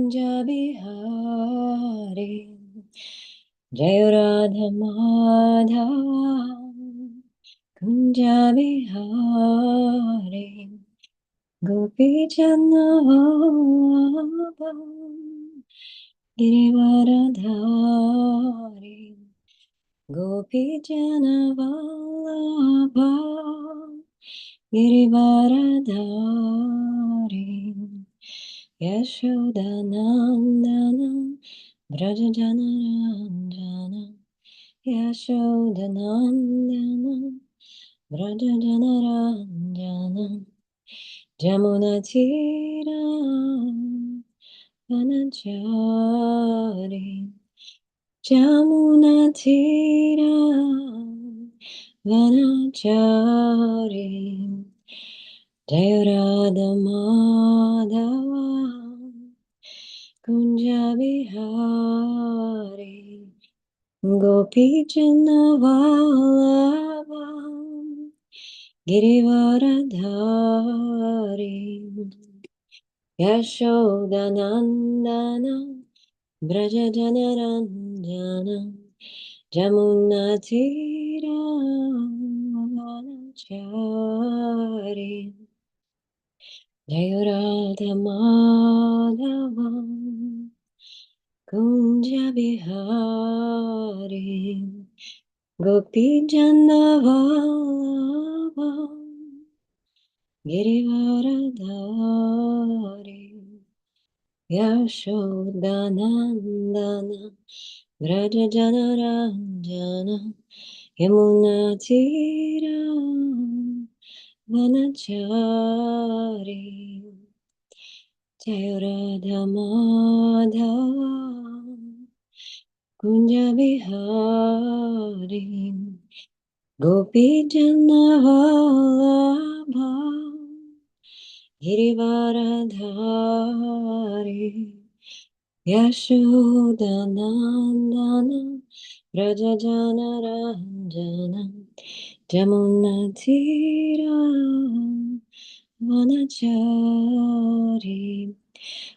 Kunja Bihari Jai Radha Madhava Kunja Bihari Gopi Chandava Girivaradhari Gopi Janavallabha Girivaradhari Yashodanandana Brajajanaranjana Yashodanandana Brajajanaranjana Jamunatira Vanachari Jamunatira Vanachari Jaya Radha Madhava Kunja Bihari Gopi Janavallabha Girivaradhari Yashodanandana Brajajanaranjana Jamunatira Vanachari Jaya Radha Madhava Kunja Bihari Gopi Janavallabha Girivaradhari Yashodanandana Brajajanaranjana Yamunatira Vanachari Jaya Radha Madhava Kunja Bihari Gopi Janavallabha Girivaradhari Yashodanandana Brajajanaranjana Jamunatira Vanachari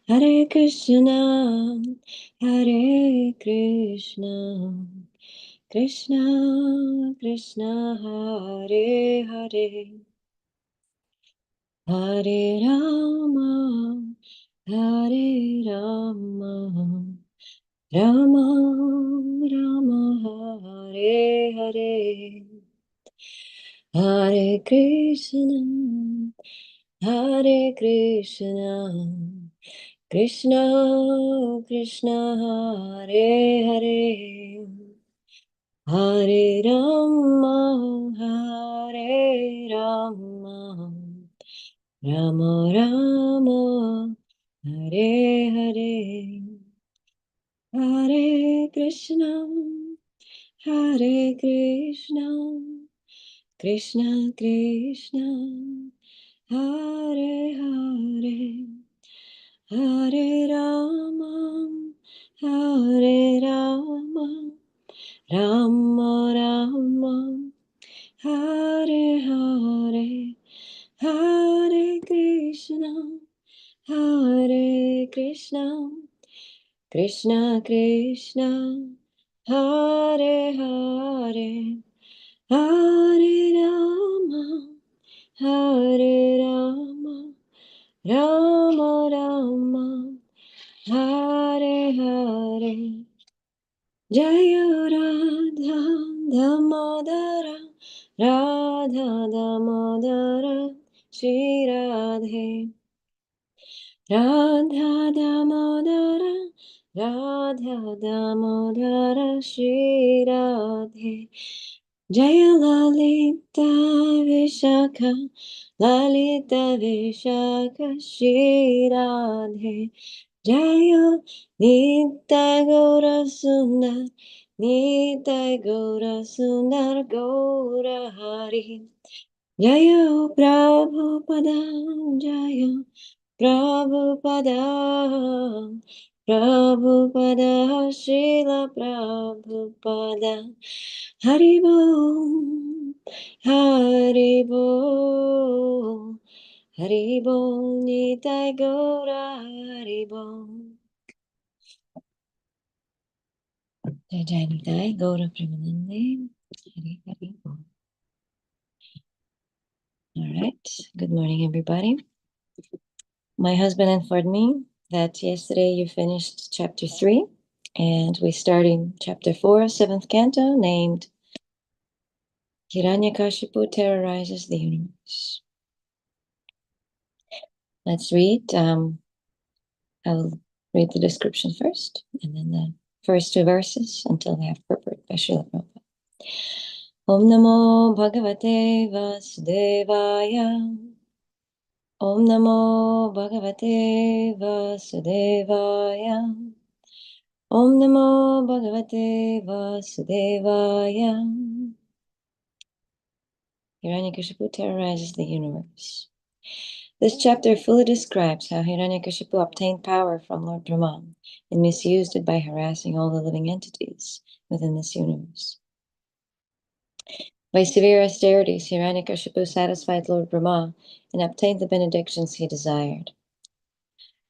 Hare Krishna Hare Krishna Krishna Krishna Hare Hare Hare Rama Hare Rama Rama Rama Hare Hare Hare Krishna Hare Krishna Krishna Krishna Hare Hare Hare Rama Hare Rama Rama Rama Hare Hare Hare Krishna Hare Krishna Krishna Krishna Hare Hare Hare Rama Hare Rama Rama Rama Hare Hare Hare Krishna Hare Krishna Krishna Krishna Hare Hare Hare Rama Hare Rama Rama Rama Hare Hare Jaya Radha Damodara Radha Damodara Shri Radhe Radha Damodara Radha Damodara Shri Radhe Jaya Lalita Vishakha Lalita Vishakha Shri Radhe Jaya Nitai Gaura Sundar Nitai Gaura Sundar Gaura Hari Jaya Prabhupada Jaya Prabhupada Prabhupada Srila Prabhupada Haribo Haribo Haribo Nitai Gaura Haribo Jai Jai Nitai, Gaura Premanande, Hari Hari Bol. All right. Good morning, everybody. My husband informed me that yesterday you finished chapter 3, and we started chapter 4, 7th canto, named Hiranyakashipu Terrorizes the Universe. Let's read. I'll read the description first, and then the first 2 verses until we have purport by Srila Prabhupada. Om Namo Bhagavate Vasudevaya. Om Namo Bhagavate Vasudevaya. Om Namo Bhagavate Vasudevaya. Hiranyakashipu terrorizes the universe. This chapter fully describes how Hiranyakashipu obtained power from Lord Brahma and misused it by harassing all the living entities within this universe. By severe austerities, Hiranyakashipu satisfied Lord Brahma and obtained the benedictions he desired.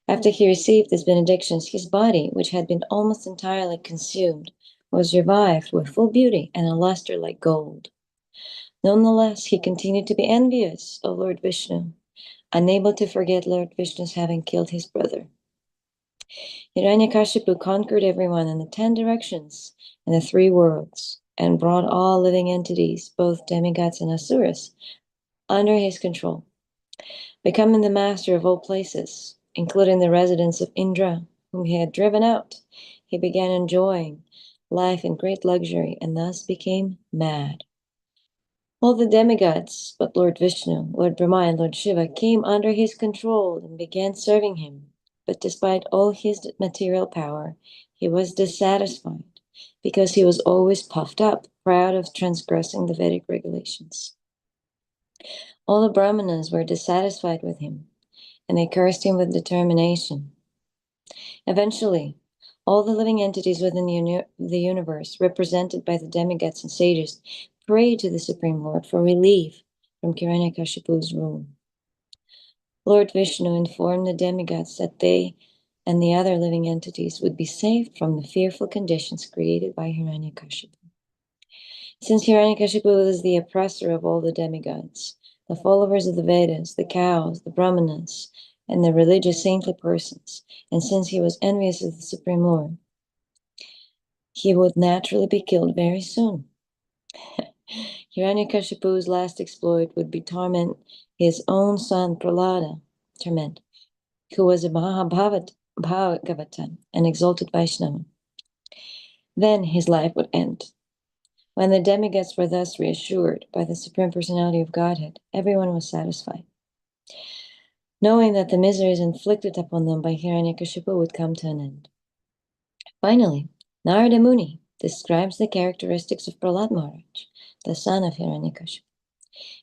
After he received these benedictions, his body, which had been almost entirely consumed, was revived with full beauty and a luster like gold. Nonetheless, he continued to be envious of Lord Vishnu, unable to forget Lord Vishnu's having killed his brother. Hiranyakashipu conquered everyone in the 10 directions and the 3 worlds, and brought all living entities, both demigods and asuras, under his control. Becoming the master of all places, including the residence of Indra, whom he had driven out, he began enjoying life in great luxury and thus became mad. All the demigods, but Lord Vishnu, Lord Brahma, and Lord Shiva, came under his control and began serving him. But despite all his material power, he was dissatisfied because he was always puffed up, proud of transgressing the Vedic regulations. All the Brahmanas were dissatisfied with him, and they cursed him with determination. Eventually, all the living entities within the universe, represented by the demigods and sages, prayed to the Supreme Lord for relief from Hiranyakashipu's rule. Lord Vishnu informed the demigods that they and the other living entities would be saved from the fearful conditions created by Hiranyakashipu. Since Hiranyakashipu was the oppressor of all the demigods, the followers of the Vedas, the cows, the Brahmanas, and the religious saintly persons, and since he was envious of the Supreme Lord, he would naturally be killed very soon. Hiranyakashipu's last exploit would be torment his own son Prahlada, who was a Bhagavatam, an exalted Vaishnava. Then his life would end. When the demigods were thus reassured by the Supreme Personality of Godhead, everyone was satisfied, knowing that the miseries inflicted upon them by Hiranyakashipu would come to an end. Finally, Narada Muni describes the characteristics of Prahlad Maharaj, the son of Hiranyakashipu,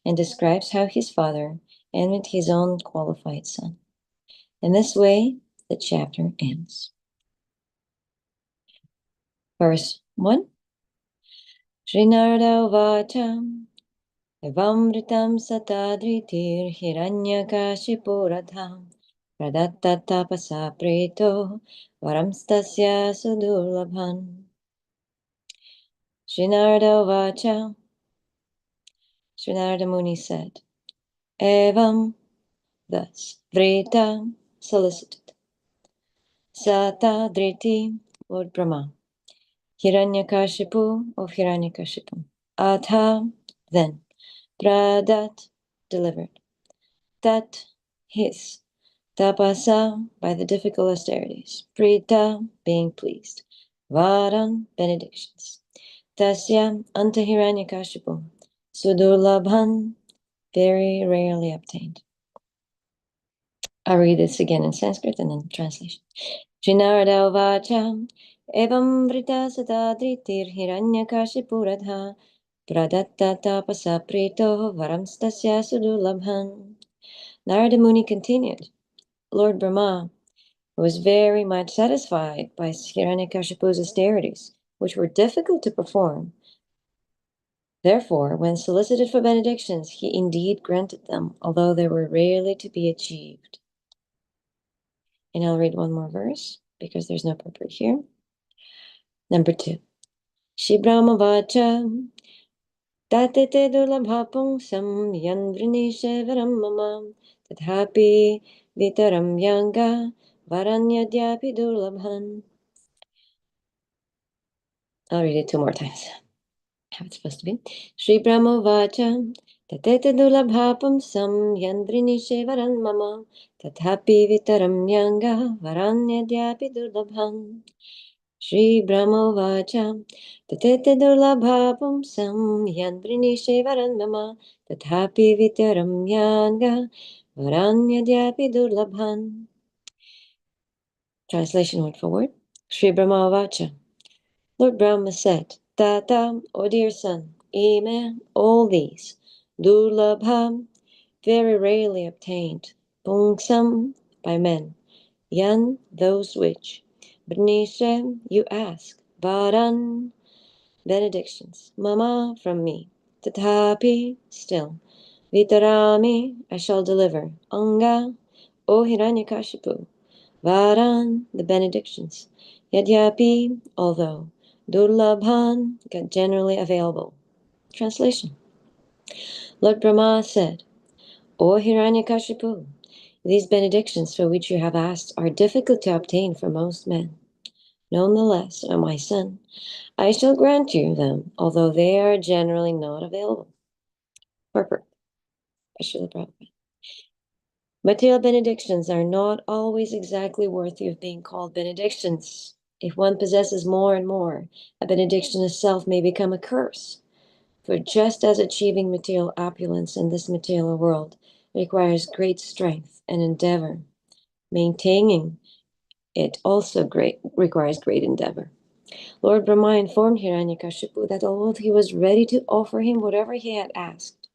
and describes how his father envied his own qualified son. In this way, the chapter ends. Verse 1. Sri Narada Vacham Evamritam Satadritir Hiranyakashipuradham Pradatta Tapasa Preto Varamstasya Sudurlabhan. Sri Narada Vacha, Sri Narada Muni said, Evam, thus, Vrita, solicited, Sata Driti, Lord Brahma, Hiranyakashipu of Hiranyakashipu, Atha, then, Pradat, delivered, Tat, his, Tapasa, by the difficult austerities, Prita, being pleased, Varan, benedictions, Tasya, unto Hiranyakashipu, Sudurlabhan, very rarely obtained. I'll read this again in Sanskrit and then translation. Srinarada Vacha Evam Vrita Satadritir Hiranyakashipuradha Pradatta Tapasa Prito Varamstasya Sudurlabhan. Narada Muni continued, Lord Brahma was very much satisfied by Hiranyakashipu's austerities, which were difficult to perform. Therefore, when solicited for benedictions, he indeed granted them, although they were rarely to be achieved. And I'll read one more verse, because there's no purport here. Number 2. Shri Brahma Vacha Tatete Durlabhapung Sam Yandrinishevaram Mama Tathapi Vitaram Yanga Varanyadyapi Durlabhan. I'll read it 2 more times. How it's supposed to be. Shri Brahma Vacha Tatete Durlabhapam Sam Yandrinishevaram Mama Tathapi Vitaram Yanga Varanyadyapi Durlabhan. Shri Brahma Vacha Tatete Durlabhapam Sam Yandrinishevaram Mama Tathapi Vitaram Yanga Varanyadyapi Durlabhan. Translation word for word. Shri Brahma Vacha. Lord Brahma said, Tata, O dear son, Ime, all these, Durlabham, very rarely obtained, Pungsam, by men, Yan, those which, Brnishem, you ask, Varan, benedictions, Mama, from me, Tathapi, still, Vitarami, I shall deliver, Anga, O Hiranyakashipu, Varan, the benedictions, Yadyapi, although, Durlabhan, generally available. Translation. Lord Brahma said, O Hiranyakashipu, these benedictions for which you have asked are difficult to obtain for most men. Nonetheless, O my son, I shall grant you them, although they are generally not available. Purport by Srila Prabhupada. Material benedictions are not always exactly worthy of being called benedictions. If one possesses more and more, a benediction itself may become a curse. For just as achieving material opulence in this material world requires great strength and endeavor, maintaining it also requires great endeavor. Lord Brahma informed Hiranyakashipu that although he was ready to offer him whatever he had asked,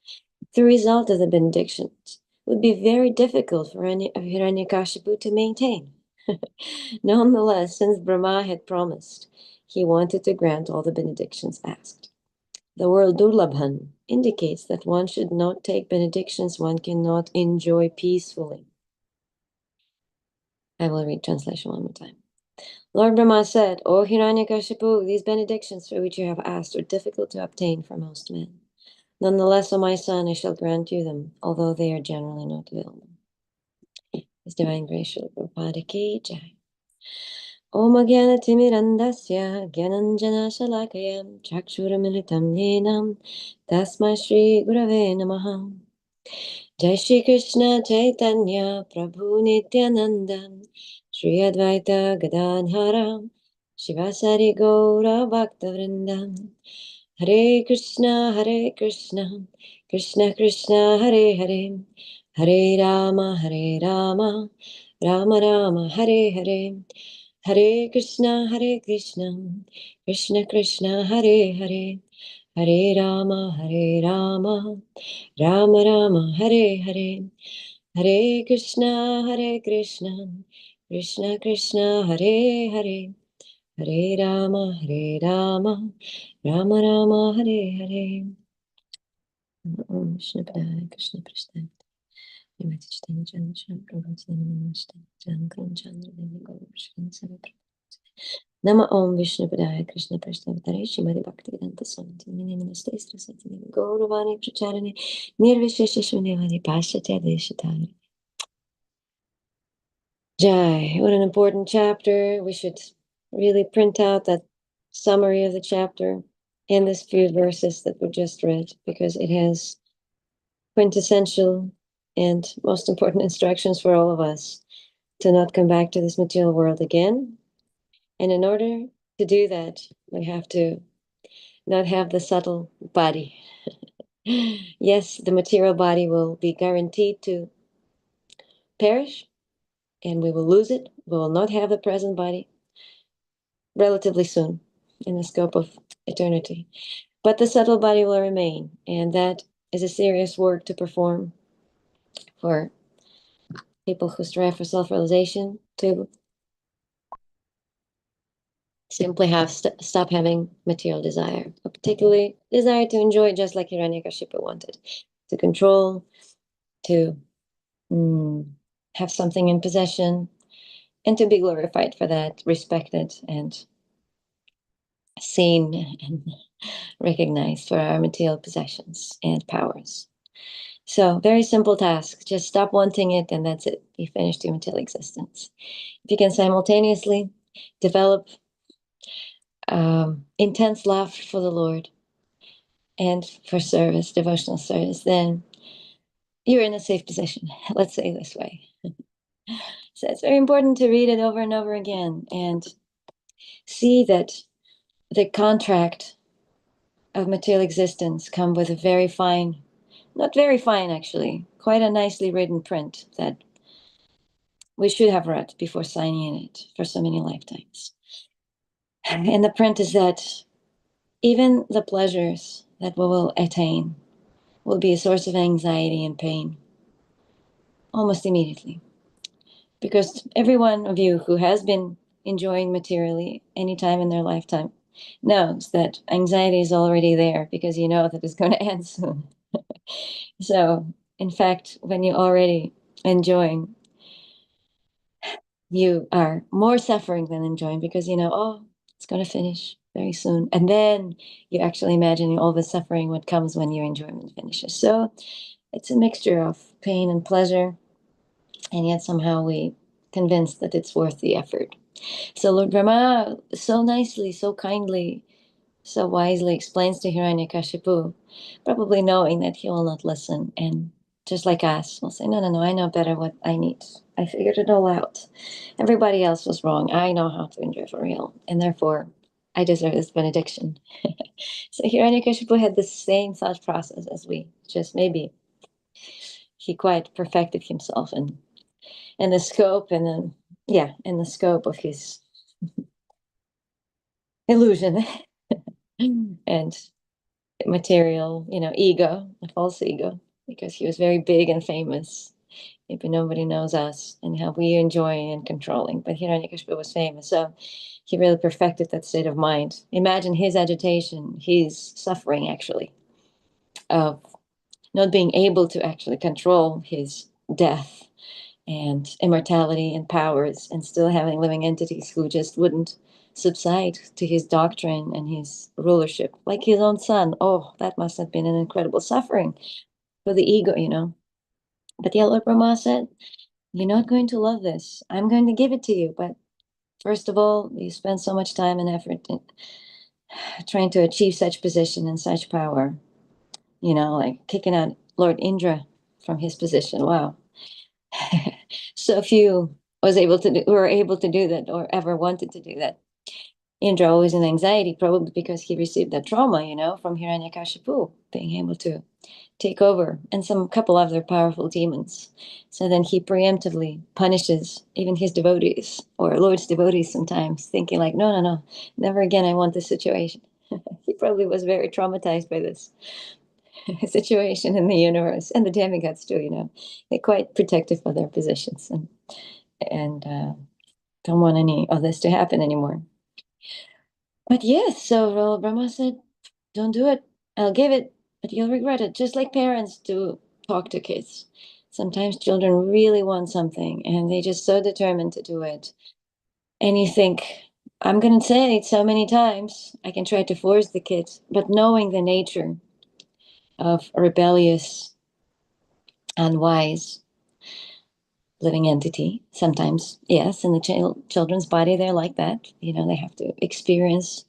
the result of the benedictions would be very difficult for Hiranyakashipu to maintain. Nonetheless, since Brahma had promised, he wanted to grant all the benedictions asked. The word Durlabhan indicates that one should not take benedictions one cannot enjoy peacefully. I will read translation one more time. Lord Brahma said, O Hiranyakashipu, these benedictions for which you have asked are difficult to obtain for most men. Nonetheless, O my son, I shall grant you them, although they are generally not available. His Divine Grace, Srila Prabhupada Ki Jai. Om Jnana-timirandasya Gyananjana-shalakaya Chakshuramilitam Yenam Tasmai Shri Gurave Namaha. Jai Shri Krishna Chaitanya Prabhu Nityananda Shri Advaita Gadadhara Shivasari Gaura Bhakta Vrindam. Hare Krishna Krishna Krishna Hare Hare Hare Rama Rama Rama Hare Hare Hare Krishna Krishna Krishna Hare Hare Hare Rama Rama Rama Hare Hare Hare Krishna Krishna Krishna Hare Hare Hare Rama Rama Rama Hare Hare. Om Vishnu Padaya Krishna Prasthaya Nivati Chitanya Chandra Sham Prabhu Chandra Namaste Jankam Chandra Devi Gaur Vishnu Sarvatra Nama Om Vishnu Padaya Krishna Prasthaya Shrimad Bhaktivedanta Swami Namaste Strasati Devi Gauravani Pracharani Nirvishesha Shunyavadi Pashatya Deshatari. Jai, what an important chapter. We should really print out that summary of the chapter and this few verses that were just read, because it has quintessential and most important instructions for all of us to not come back to this material world again. And in order to do that, we have to not have the subtle body. Yes, the material body will be guaranteed to perish, and we will lose it. We will not have the present body relatively soon in the scope of eternity. But the subtle body will remain, and that is a serious work to perform for people who strive for self-realization, to simply have stop having material desire, particularly desire to enjoy, just like Hiranyakashipu wanted, to control, to have something in possession, and to be glorified for that, respected, and seen and recognized for our material possessions and powers. So, very simple task. Just stop wanting it, and that's it. You finished your material existence. If you can simultaneously develop intense love for the Lord and for service, devotional service, then you're in a safe position. Let's say it this way. So it's very important to read it over and over again and see that the contract of material existence come with a very fine, not very fine actually, quite a nicely written print that we should have read before signing it for so many lifetimes. And the print is that even the pleasures that we will attain will be a source of anxiety and pain almost immediately. Because every one of you who has been enjoying materially any time in their lifetime knows that anxiety is already there because you know that it's going to end soon. So, in fact, when you're already enjoying, you are more suffering than enjoying because you know, oh, it's going to finish very soon. And then you actually imagine all the suffering what comes when your enjoyment finishes. So, it's a mixture of pain and pleasure, and yet somehow we convinced that it's worth the effort. So Lord Brahma so nicely, so kindly, so wisely explains to Hiranyakashipu, probably knowing that he will not listen. And just like us, will say, no, no, no, I know better what I need. I figured it all out. Everybody else was wrong. I know how to enjoy for real. And therefore, I deserve this benediction. So Hiranyakashipu had the same thought process as we, just maybe he quite perfected himself in the scope and then, yeah, in the scope of his illusion and material, ego, a false ego, because he was very big and famous. Maybe nobody knows us and how we enjoy and controlling. But Hiranyakashipu was famous, so he really perfected that state of mind. Imagine his agitation, his suffering, actually, of not being able to actually control his death and immortality and powers, and still having living entities who just wouldn't subside to his doctrine and his rulership, like his own son. Oh, that must have been an incredible suffering for the ego. But the Lord Brahma said, you're not going to love this. I'm going to give it to you. But first of all, you spend so much time and effort in trying to achieve such position and such power, like kicking out Lord Indra from his position. Wow. So few were able to do that or ever wanted to do that. Indra always in anxiety, probably because he received that trauma, from Hiranyakashipu, being able to take over, and some couple other powerful demons. So then he preemptively punishes even his devotees or Lord's devotees sometimes, thinking like, no, no, no, never again I want this situation. He probably was very traumatized by this situation in the universe, and the demigods too, they're quite protective of their positions and don't want any of this to happen anymore. But yes, so Brahma said, don't do it. I'll give it, but you'll regret it. Just like parents do talk to kids. Sometimes children really want something and they just so determined to do it. And you think, I'm going to say it so many times, I can try to force the kids, but knowing the nature of a rebellious, unwise living entity, sometimes, yes, in the children's body, they're like that. They have to experience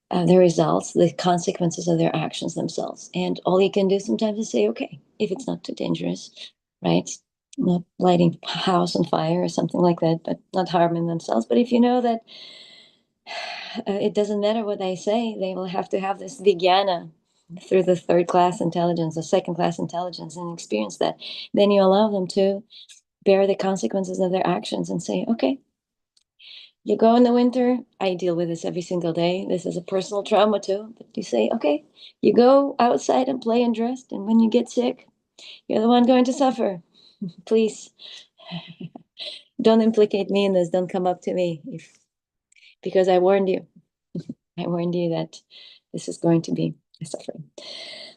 the results, the consequences of their actions themselves. And all you can do sometimes is say, okay, if it's not too dangerous, right? Not lighting a house on fire or something like that, but not harming themselves. But if you know that it doesn't matter what they say, they will have to have this vijnana through the third class intelligence, the second class intelligence, and experience that, then you allow them to bear the consequences of their actions and say, okay, you go in the winter. I deal with this every single day. This is a personal trauma too. But you say, okay, you go outside and play and dress. And when you get sick, you're the one going to suffer. Please don't implicate me in this. Don't come up to me because I warned you. I warned you that this is going to be a suffering.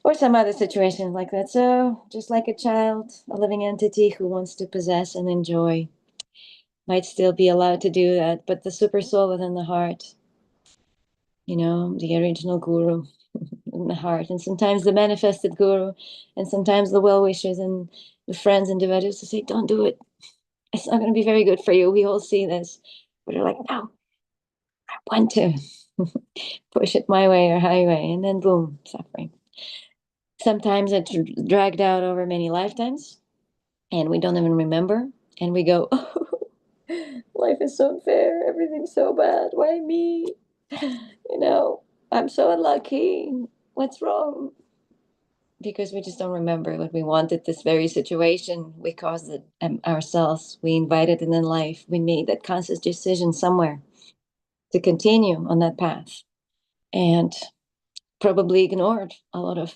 Or some other situation like that. So just like a child, a living entity who wants to possess and enjoy might still be allowed to do that. But the super soul within the heart the original guru in the heart, and sometimes the manifested guru, and sometimes the well-wishers and the friends and devotees to say, don't do it. It's not going to be very good for you. We all see this. But they're like, no, I want to push it my way or highway. And then boom, suffering. Sometimes it's dragged out over many lifetimes and we don't even remember. And we go, oh, life is so unfair. Everything's so bad. Why me? I'm so unlucky. What's wrong? Because we just don't remember what we wanted, this very situation. We caused it ourselves. We invited it in life. We made that conscious decision somewhere to continue on that path and probably ignored a lot of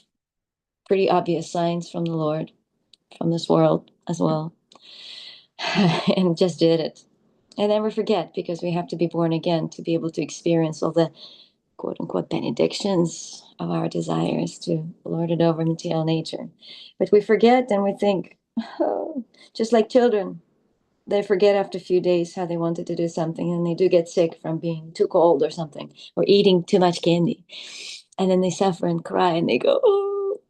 pretty obvious signs from the Lord, from this world as well, and just did it. And then we forget because we have to be born again to be able to experience all the quote unquote benedictions of our desires to lord it over material nature. But we forget and we think, oh, just like children, they forget after a few days how they wanted to do something and they do get sick from being too cold or something or eating too much candy. And then they suffer and cry and they go, oh,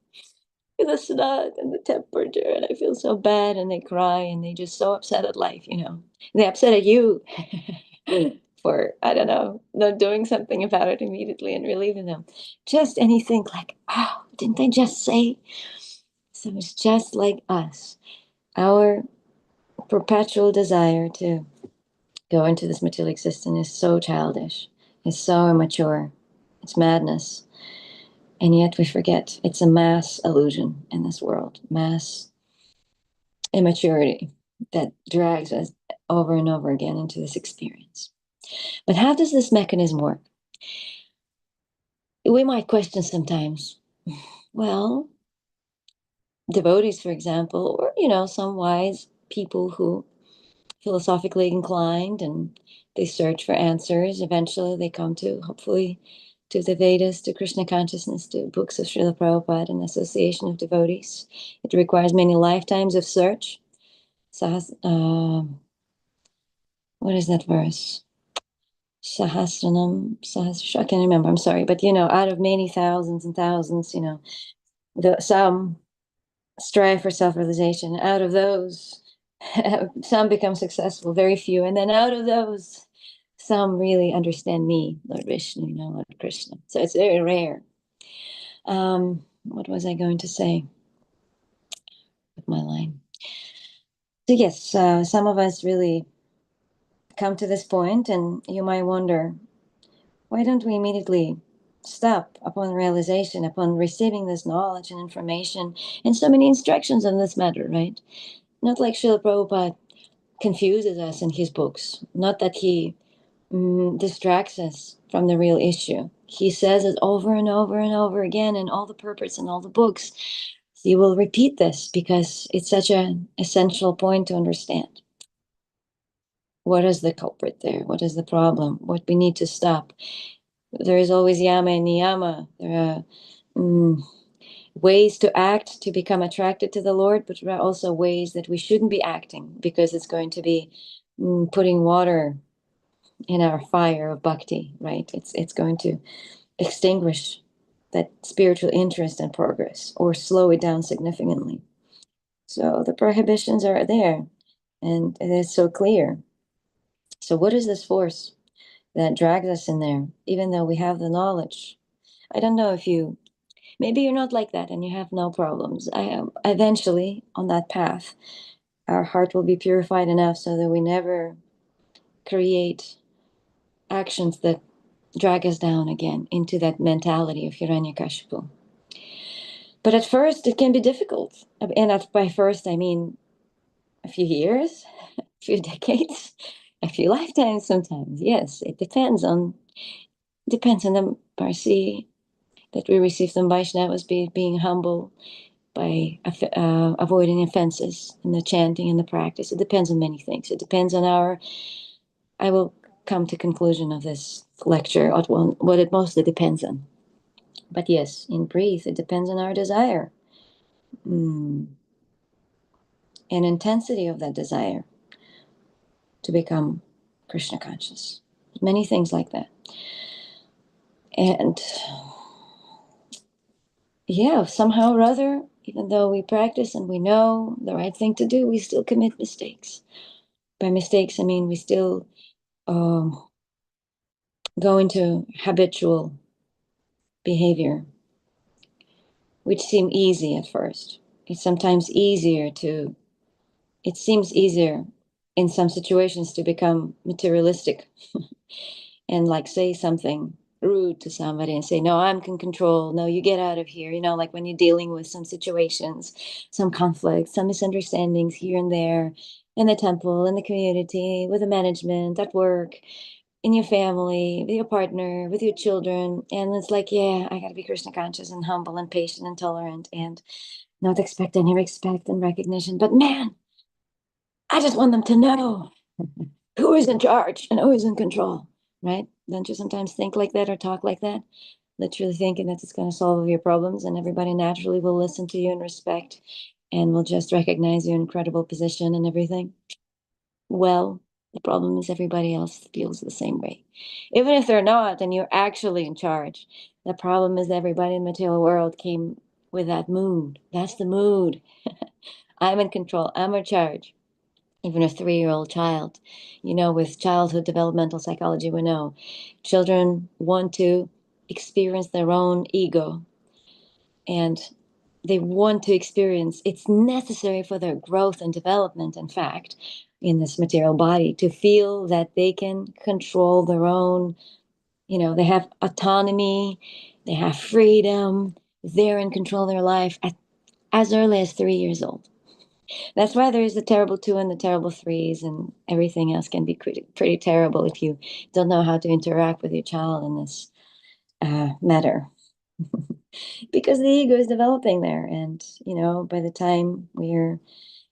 the snot and the temperature and I feel so bad, and they cry and they just so upset at life. They upset at you for, I don't know, not doing something about it immediately and relieving them. Just anything like, oh, didn't they just say? So it's just like us. Our perpetual desire to go into this material existence is so childish, it's so immature, it's madness. And yet we forget it's a mass illusion in this world, mass immaturity that drags us over and over again into this experience. But how does this mechanism work? We might question sometimes, well, devotees, for example, or, some wise people who philosophically inclined and they search for answers. Eventually they come to, hopefully, to the Vedas, to Krishna consciousness, to books of Srila Prabhupada and association of devotees. It requires many lifetimes of search. What is that verse? Sahasranam, I can't remember, I'm sorry. But, out of many thousands and thousands, some strive for self-realization. Out of those, some become successful, very few. And then out of those, some really understand me, Lord Vishnu, Lord Krishna. So it's very rare. What was I going to say with my line? So yes, some of us really come to this point, and you might wonder, why don't we immediately stop upon realization, upon receiving this knowledge and information and so many instructions on this matter, right? Not like Srila Prabhupada confuses us in his books, not that he distracts us from the real issue. He says it over and over and over again in all the purports and all the books. He will repeat this because it's such an essential point to understand. What is the culprit there? What is the problem? What we need to stop? There is always yama and niyama. There are ways to act to become attracted to the Lord, but there are also ways that we shouldn't be acting because it's going to be putting water in our fire of bhakti, right? It's going to extinguish that spiritual interest and progress or slow it down significantly. So the prohibitions are there and it is so clear. So what is this force that drags us in there, even though we have the knowledge? I don't know if maybe you're not like that and you have no problems. I am eventually on that path. Our heart will be purified enough so that we never create actions that drag us down again into that mentality of Hiranyakashipu. But at first, it can be difficult. And by first, I mean a few years, a few decades, a few lifetimes sometimes. Yes, it depends on the mercy that we receive from Vaishnavas, being humble, by avoiding offenses in the chanting and the practice. It depends on many things. It depends on I will come to conclusion of this lecture on what it mostly depends on. But yes, in brief, it depends on our desire and intensity of that desire to become Krishna conscious. Many things like that. And yeah, somehow or other, even though we practice and we know the right thing to do, we still commit mistakes. By mistakes, I mean we still um, go into habitual behavior, which seem easy at first. It's sometimes easier to, it seems easier in some situations to become materialistic and like say something rude to somebody and say, no, I'm in control. No, you get out of here. You know, like when you're dealing with some situations, some conflicts, some misunderstandings here and there in the temple, in the community, with the management, at work, in your family, with your partner, with your children. And it's like, yeah, I got to be Krishna conscious and humble and patient and tolerant and not expect any respect and recognition. But man, I just want them to know who is in charge and who is in control, right? Don't you sometimes think like that or talk like that? Literally thinking that it's going to solve all your problems and everybody naturally will listen to you and respect and will just recognize your incredible position and everything. Well, the problem is everybody else feels the same way. Even if they're not and you're actually in charge, the problem is everybody in the material world came with that mood. That's the mood. I'm in control. I'm in charge. Even a 3-year-old child, you know, with childhood developmental psychology, we know children want to experience their own ego and they want to experience, it's necessary for their growth and development, in fact, in this material body to feel that they can control their own, you know, they have autonomy, they have freedom, they're in control of their life at, as early as 3 years old. That's why there's the terrible two and the terrible threes, and everything else can be pretty terrible if you don't know how to interact with your child in this matter. Because the ego is developing there, and you know, by the time we're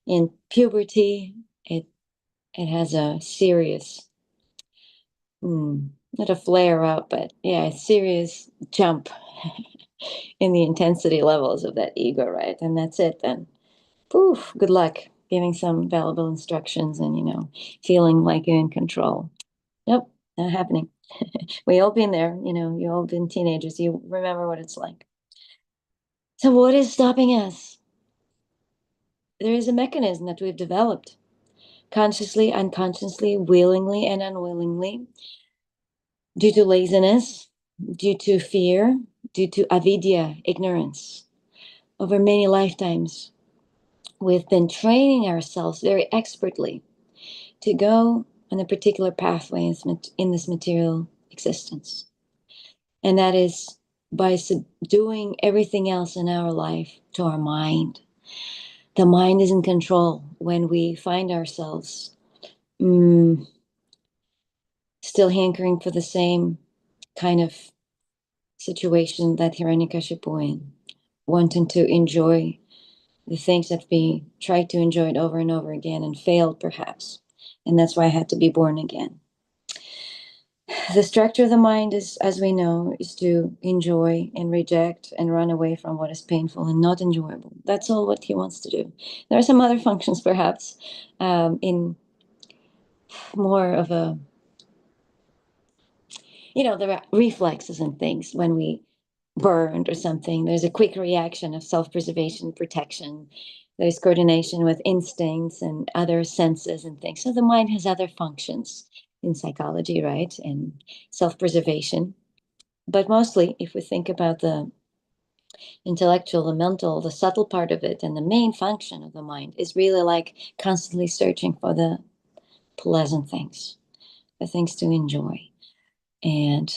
in puberty, it has a serious, not a flare up, but yeah, a serious jump in the intensity levels of that ego, right? And that's it then. Poof, good luck giving some valuable instructions and, you know, feeling like you're in control. Nope, not happening. We all been there, you know, you all been teenagers. You remember what it's like. So what is stopping us? There is a mechanism that we've developed consciously, unconsciously, willingly, and unwillingly due to laziness, due to fear, due to avidya, ignorance. Over many lifetimes, we've been training ourselves very expertly to go on a particular pathway in this material existence. And that is by subduing everything else in our life to our mind. The mind is in control when we find ourselves still hankering for the same kind of situation that Hiranyakashipu in, wanting to enjoy the things that we tried to enjoy it over and over again and failed perhaps. And that's why I had to be born again. The structure of the mind is, as we know, is to enjoy and reject and run away from what is painful and not enjoyable. That's all what he wants to do. There are some other functions, perhaps, in more of a, you know, the reflexes and things when we burned or something. There's a quick reaction of self-preservation, protection. There's coordination with instincts and other senses and things. So the mind has other functions in psychology, right? And self-preservation. But mostly, if we think about the intellectual, the mental, the subtle part of it, and the main function of the mind is really like constantly searching for the pleasant things, the things to enjoy. And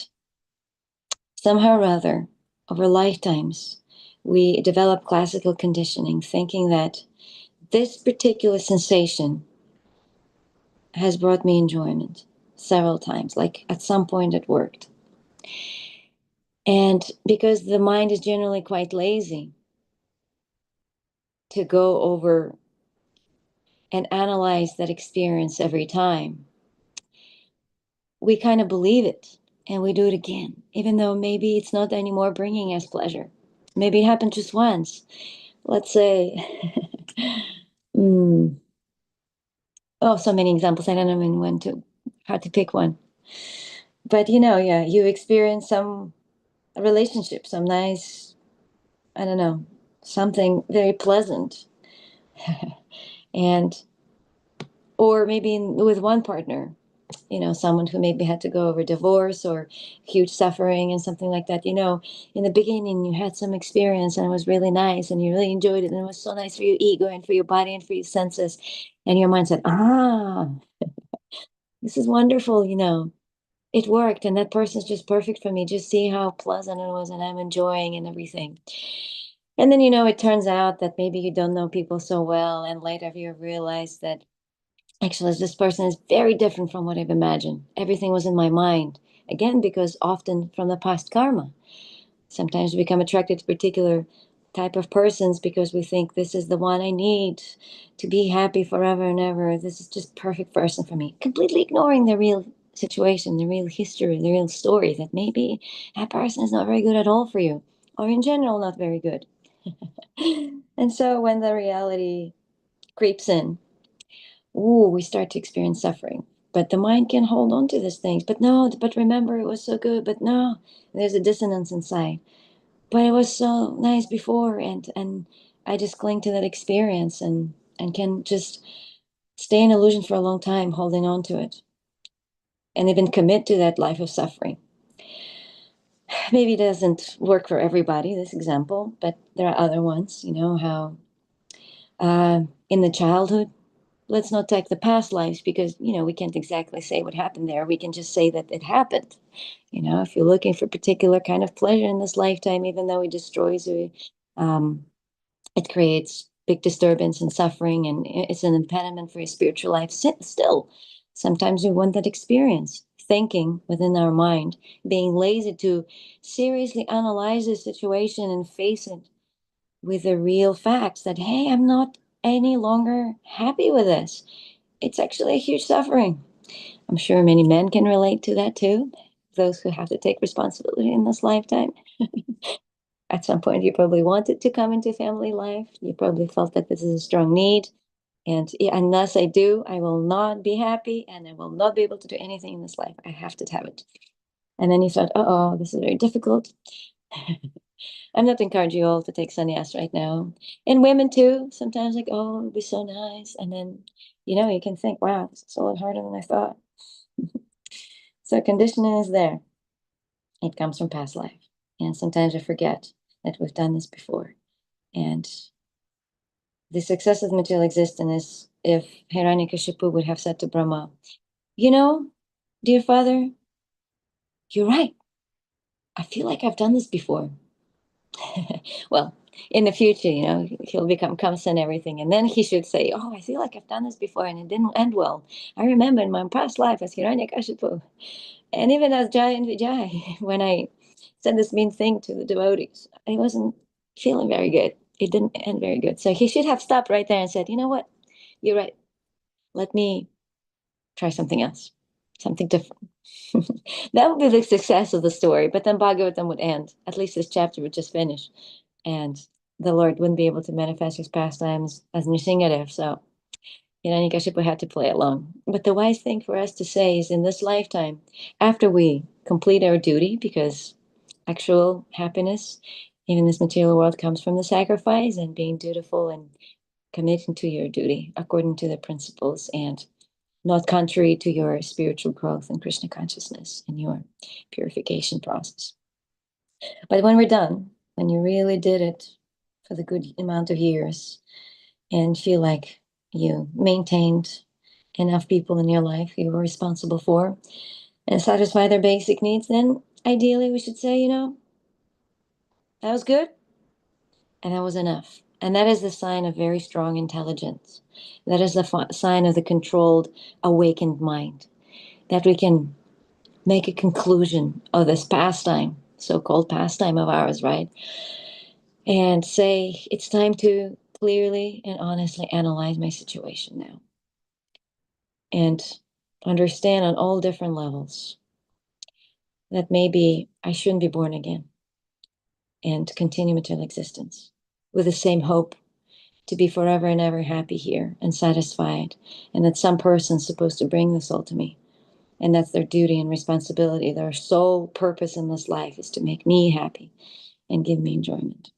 somehow or other, over lifetimes, we develop classical conditioning, thinking that this particular sensation has brought me enjoyment several times, like at some point it worked. And because the mind is generally quite lazy to go over and analyze that experience every time, we kind of believe it and we do it again, even though maybe it's not anymore bringing us pleasure. Maybe it happened just once. Let's say, oh, so many examples. I don't know when to, how to pick one. But you know, yeah, you experience some. a relationship, some nice, I don't know, something very pleasant. And, or maybe with one partner, someone who maybe had to go over divorce or huge suffering and something like that. In the beginning, you had some experience and it was really nice and you really enjoyed it. And it was so nice for your ego and for your body and for your senses. And your mind said, this is wonderful. It worked. And that person's just perfect for me. Just see how pleasant it was and I'm enjoying and everything. And then, it turns out that maybe you don't know people so well. And later you realize that actually, this person is very different from what I've imagined. Everything was in my mind. Again, because often from the past karma. Sometimes we become attracted to particular type of persons because we think this is the one I need to be happy forever and ever. This is just perfect person for me. Completely ignoring the real situation, the real history, the real story that maybe that person is not very good at all for you, or in general, not very good. And so when the reality creeps in, we start to experience suffering. But the mind can hold on to these things. But no, but remember, it was so good. But no, there's a dissonance inside. But it was so nice before, and I just cling to that experience and can just stay in illusion for a long time, holding on to it, and even commit to that life of suffering. Maybe it doesn't work for everybody, this example, but there are other ones. How in the childhood, let's not take the past lives because we can't exactly say what happened there. We can just say that it happened. If you're looking for a particular kind of pleasure in this lifetime, even though it destroys you, it creates big disturbance and suffering, and it's an impediment for your spiritual life. Still, sometimes we want that experience, thinking within our mind, being lazy to seriously analyze the situation and face it with the real facts that, hey, I'm not any longer happy with this. It's actually a huge suffering. I'm sure many men can relate to that too. Those who have to take responsibility in this lifetime. At some point, you probably wanted to come into family life. You probably felt that this is a strong need. And unless I do, I will not be happy and I will not be able to do anything in this life. I have to have it. And then you thought, oh, this is very difficult. I'm not encouraging you all to take sannyas right now. And women too, sometimes like, oh, it'd be so nice. And then, you can think, wow, this is a lot harder than I thought. So conditioning is there. It comes from past life. And sometimes we forget that we've done this before. And the success of material existence is if Hiranyakashipu would have said to Brahma, dear father, you're right. I feel like I've done this before. Well, in the future, he'll become Kamsa and everything. And then he should say, oh, I feel like I've done this before and it didn't end well. I remember in my past life as Hiranyakashipu. And even as Jai and Vijay, when I said this mean thing to the devotees, I wasn't feeling very good. It didn't end very good. So he should have stopped right there and said, you know what? You're right. Let me try something else, something different. That would be the success of the story. But then Bhagavatam would end. At least this chapter would just finish. And the Lord wouldn't be able to manifest his pastimes as Nrsingadev. So, Hiranyakashipu had to play along. But the wise thing for us to say is in this lifetime, after we complete our duty, because actual happiness in this material world comes from the sacrifice and being dutiful and committing to your duty according to the principles and not contrary to your spiritual growth in Krishna consciousness and your purification process. But when we're done, when you really did it for the good amount of years and feel like you maintained enough people in your life you were responsible for and satisfy their basic needs, then ideally we should say, that was good and that was enough. And that is the sign of very strong intelligence. That is the sign of the controlled, awakened mind. That we can make a conclusion of this pastime, so-called pastime of ours, right? And say, it's time to clearly and honestly analyze my situation now. And understand on all different levels that maybe I shouldn't be born again and continue material existence with the same hope to be forever and ever happy here and satisfied, and that some person's supposed to bring this all to me. And that's their duty and responsibility. Their sole purpose in this life is to make me happy and give me enjoyment.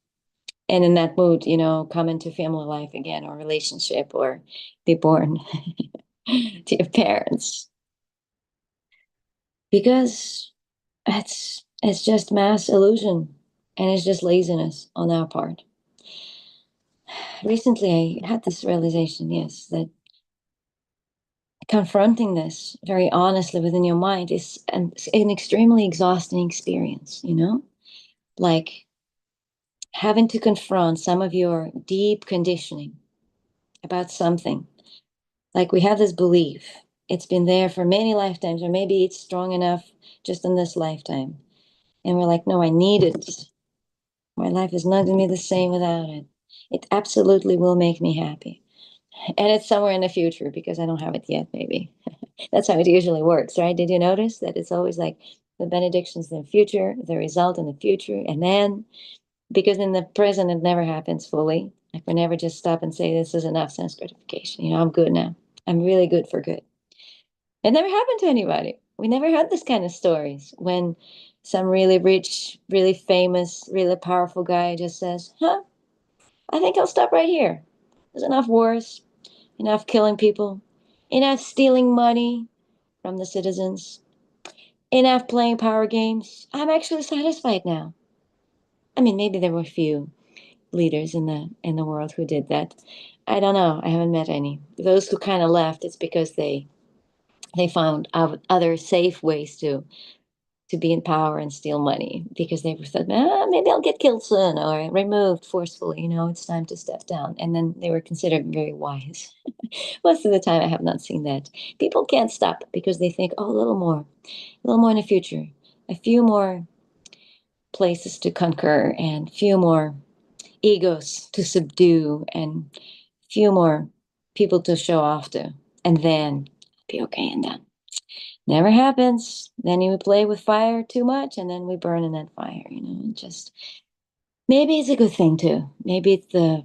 And in that mood, come into family life again, or relationship, or be born to your parents. Because it's just mass illusion, and it's just laziness on our part. Recently, I had this realization, yes, that confronting this very honestly within your mind is an extremely exhausting experience. Like having to confront some of your deep conditioning about something. Like we have this belief, it's been there for many lifetimes, or maybe it's strong enough just in this lifetime. And we're like, no, I need it. My life is not going to be the same without it. It absolutely will make me happy. And it's somewhere in the future because I don't have it yet, maybe. That's how it usually works, right? Did you notice that it's always like the benedictions in the future, the result in the future, and then because in the present it never happens fully. Like we never just stop and say, this is enough sense gratification. I'm good now. I'm really good for good. It never happened to anybody. We never had this kind of stories when some really rich, really famous, really powerful guy just says, I think I'll stop right here. There's enough wars, enough killing people, enough stealing money from the citizens, enough playing power games. I'm actually satisfied now. I mean, maybe there were a few leaders in the world who did that. I don't know. I haven't met any. Those who kind of left, it's because they found other safe ways to be in power and steal money, because they thought, maybe I'll get killed soon or removed forcefully. It's time to step down. And then they were considered very wise. Most of the time, I have not seen that. People can't stop because they think, oh, a little more in the future, a few more places to conquer, and few more egos to subdue, and few more people to show off to, and then be okay. And then never happens. Then you play with fire too much, and then we burn in that fire. Just maybe it's a good thing too. Maybe it's the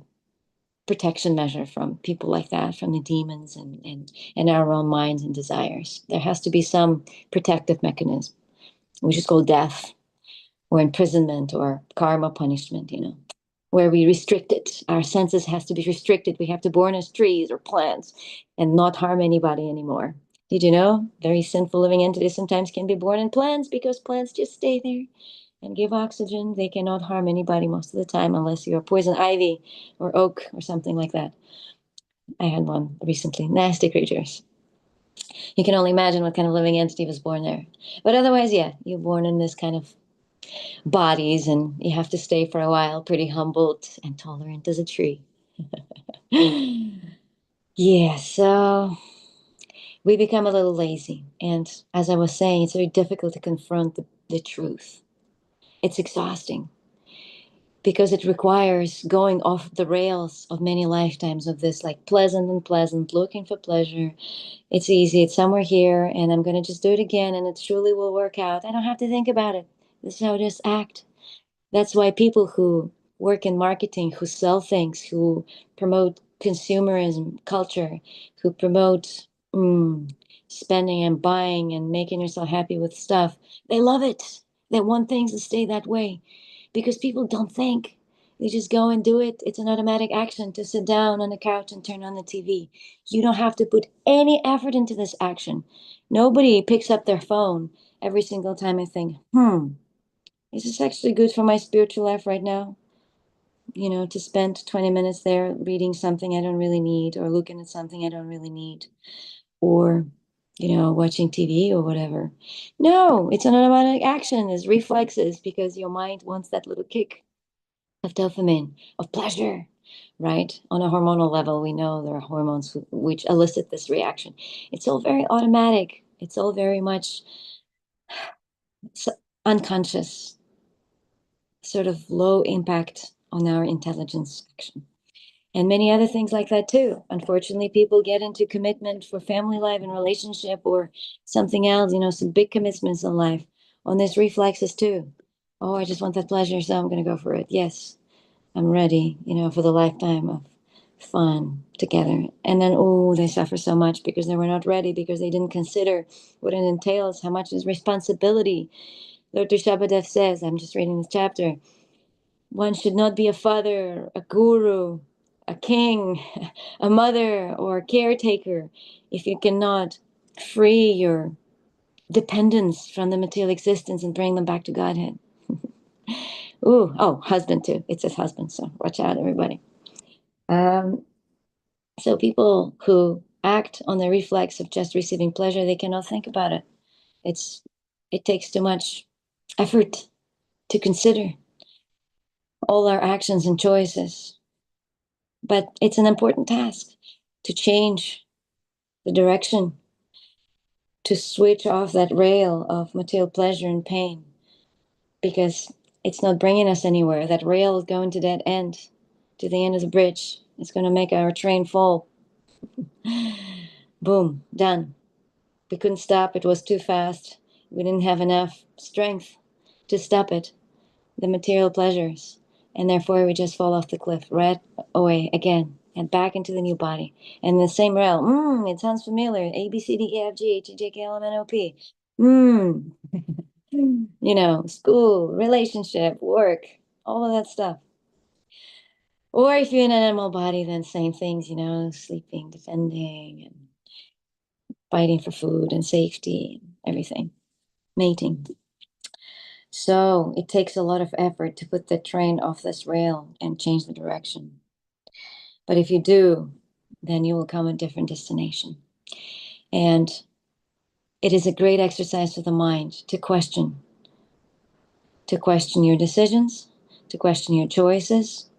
protection measure from people like that, from the demons and our own minds and desires. There has to be some protective mechanism, which is called death or imprisonment or karma punishment, where we restrict it. Our senses has to be restricted. We have to born as trees or plants and not harm anybody anymore. Did you know very sinful living entities sometimes can be born in plants because plants just stay there and give oxygen? They cannot harm anybody most of the time unless you're poison ivy or oak or something like that. I had one recently. Nasty creatures. You can only imagine what kind of living entity was born there. But otherwise, yeah, you're born in this kind of bodies, and you have to stay for a while pretty humbled and tolerant as a tree. Yeah, so we become a little lazy. And as I was saying, it's very difficult to confront the truth. It's exhausting because it requires going off the rails of many lifetimes of this, like pleasant and pleasant, looking for pleasure. It's easy, it's somewhere here, and I'm going to just do it again, and it truly will work out. I don't have to think about it. This is how it is. Act. That's why people who work in marketing, who sell things, who promote consumerism culture, who promote spending and buying and making yourself happy with stuff, they love it. They want things to stay that way because people don't think. They just go and do it. It's an automatic action to sit down on the couch and turn on the TV. You don't have to put any effort into this action. Nobody picks up their phone every single time and think, is this actually good for my spiritual life right now? To spend 20 minutes there reading something I don't really need, or looking at something I don't really need, or, watching TV or whatever. No, it's an automatic action, it's reflexes, because your mind wants that little kick of dopamine, of pleasure, right? On a hormonal level, we know there are hormones which elicit this reaction. It's all very automatic. It's all very much unconscious, sort of low impact on our intelligence action. And many other things like that too. Unfortunately, people get into commitment for family life and relationship or something else, some big commitments in life on these reflexes too. Oh, I just want that pleasure, so I'm going to go for it. Yes, I'm ready, for the lifetime of fun together. And then, oh, they suffer so much because they were not ready, because they didn't consider what it entails, how much is responsibility. Lord Rishabhadev says, I'm just reading this chapter, one should not be a father, a guru, a king, a mother, or a caretaker if you cannot free your dependence from the material existence and bring them back to Godhead. Ooh, oh, husband too. It says husband, so watch out, everybody. So people who act on the reflex of just receiving pleasure, they cannot think about it. It takes too much effort to consider all our actions and choices. But it's an important task to change the direction, to switch off that rail of material pleasure and pain, because it's not bringing us anywhere. That rail is going to that end, to the end of the bridge. It's going to make our train fall. Boom, done. We couldn't stop. It was too fast. We didn't have enough strength to stop it, the material pleasures. And therefore, we just fall off the cliff right away again and back into the new body. And the same rail. It sounds familiar. A, B, C, D, E, F, G, H, I, J, K, L, M, N, O, P. School, relationship, work, all of that stuff. Or if you're in an animal body, then same things, sleeping, defending, and fighting for food and safety, and everything, mating. So it takes a lot of effort to put the train off this rail and change the direction. But if you do, then you will come a different destination. And it is a great exercise for the mind to question your decisions, to question your choices,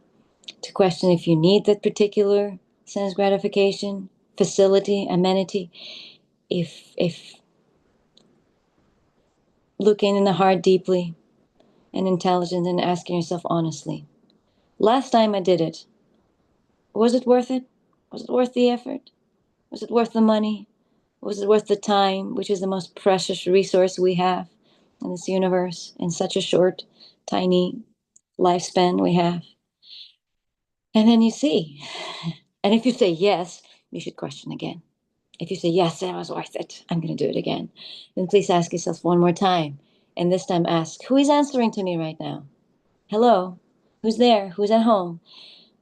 to question if you need that particular sense gratification, facility, amenity, if looking in the heart deeply and intelligent and asking yourself honestly, last time I did it, was it worth it? Was it worth the effort? Was it worth the money? Was it worth the time, which is the most precious resource we have in this universe, in such a short, tiny lifespan we have? And then you see. And if you say yes, you should question again. If you say, yes, it was worth it, I'm going to do it again, then please ask yourself one more time. And this time ask, who is answering to me right now? Hello? Who's there? Who's at home?